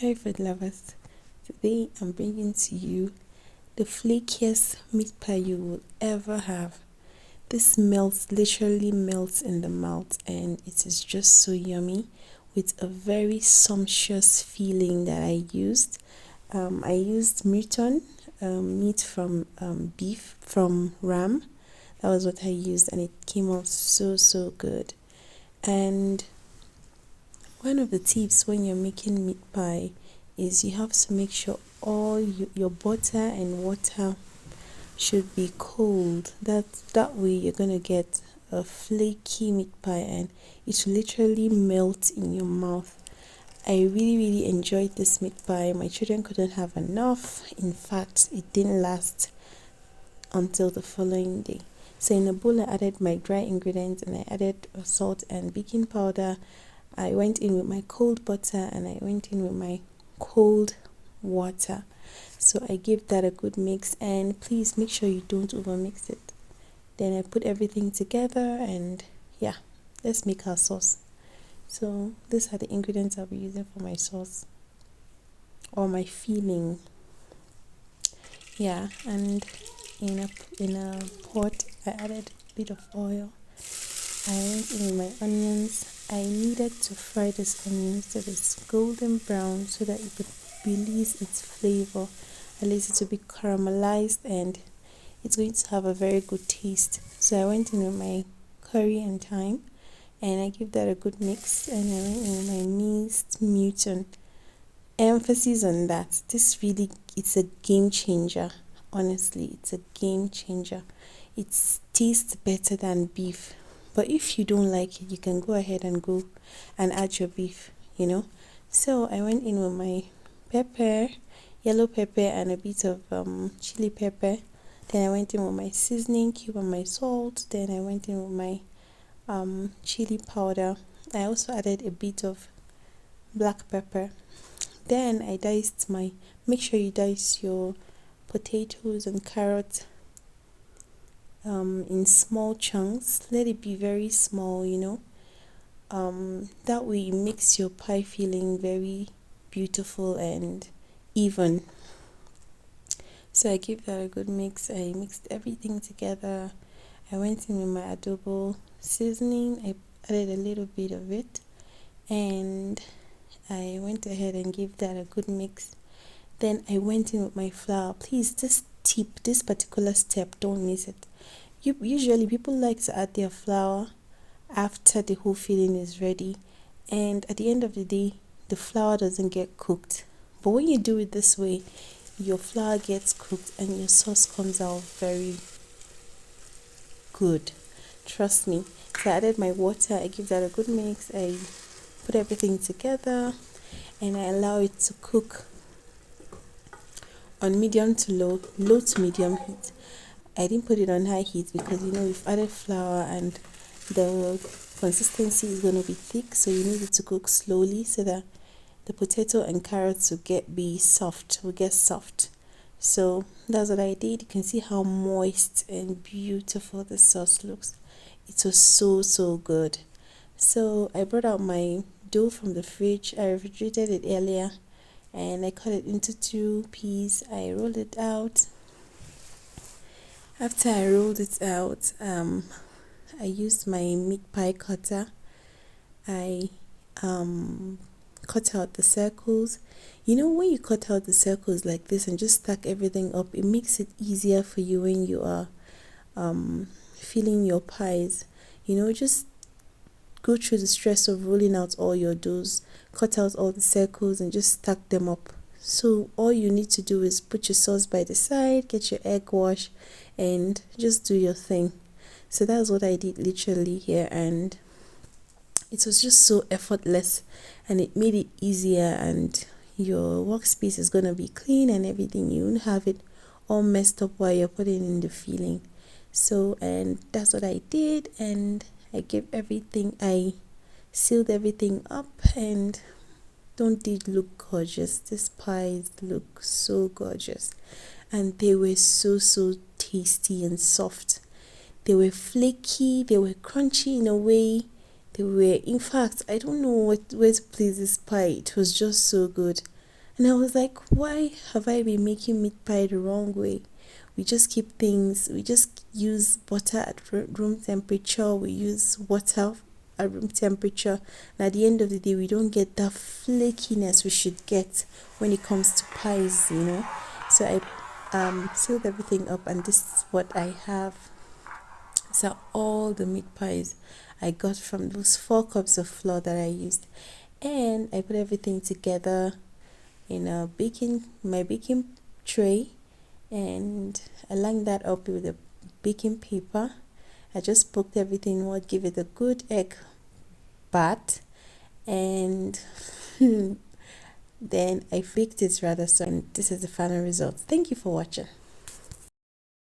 Hi food lovers, today I'm bringing to you the flakiest meat pie you will ever have. This literally melts in the mouth, and it is just so yummy with a very sumptuous feeling that I used. I used Mutton, meat from beef, from ram. That was what I used, and it came out so good. And one of the tips when you're making meat pie is you have to make sure all your butter and water should be cold. That way you're gonna get a flaky meat pie and it will literally melt in your mouth. I really enjoyed this meat pie. My children couldn't have enough. In fact, it didn't last until the following day. So in a bowl I added my dry ingredients and I added salt and baking powder. I went in with my cold butter and I went in with my cold water. So I gave that a good mix, and please make sure you don't over mix it. Then I put everything together and yeah, let's make our sauce. So these are the ingredients I'll be using for my sauce or my filling. Yeah, and in a pot I added a bit of oil. I went in with my onions. I needed to fry this onion so it's golden brown so that it could release its flavor. At least it will be caramelized and it's going to have a very good taste. So I went in with my curry and thyme and I give that a good mix, and I went in with my minced mutton. Emphasis on that. It's a game changer. Honestly, it's a game changer. It tastes better than beef. But if you don't like it, you can go ahead and go and add your beef, So I went in with my pepper, yellow pepper, and a bit of chili pepper. Then I went in with my seasoning cube and my salt. Then I went in with my chili powder. I also added a bit of black pepper. Then I make sure you dice your potatoes and carrots in small chunks. Let it be very small, that way it makes your pie feeling very beautiful and even. So I gave that a good mix. I mixed everything together. I went in with my adobo seasoning. I added a little bit of it and I went ahead and gave that a good mix. Then I went in with my flour. Please, this particular step, don't miss it. Usually people like to add their flour after the whole filling is ready, and at the end of the day the flour doesn't get cooked. But when you do it this way, your flour gets cooked and your sauce comes out very good. Trust me. So I added my water. I give that a good mix. I put everything together and I allow it to cook on medium to low to medium heat. I didn't put it on high heat because we've added flour and the consistency is going to be thick, so you need it to cook slowly so that the potato and carrots will get soft. So that's what I did. You can see how moist and beautiful the sauce looks. It was so good. So I brought out my dough from the fridge. I refrigerated it earlier and I cut it into 2 pieces. I rolled it out. After I rolled it out, I used my meat pie cutter. I cut out the circles. When you cut out the circles like this and just stack everything up, it makes it easier for you when you are filling your pies. Just go through the stress of rolling out all your doughs, cut out all the circles and just stack them up. So all you need to do is put your sauce by the side, get your egg wash, and just do your thing. So that's what I did literally here, and it was just so effortless and it made it easier, and your workspace is going to be clean and everything. You won't have it all messed up while you're putting in the filling. So, and that's what I did, and I sealed everything up, and don't they look gorgeous? These pies look so gorgeous, and they were so tasty and soft. They were flaky, they were crunchy in a way. In fact, I don't know where to place this pie. It was just so good. And I was like, why have I been making meat pie the wrong way? We just keep things, we just use butter at room temperature, we use water at room temperature, and at the end of the day, we don't get that flakiness we should get when it comes to pies, you know. So I sealed everything up, and this is what I have. So all the meat pies I got from those 4 cups of flour that I used, and I put everything together in a baking tray, and I lined that up with a baking paper. I just poked everything in, give it a good egg bat, and then I baked it rather. So, and this is the final result. Thank you for watching.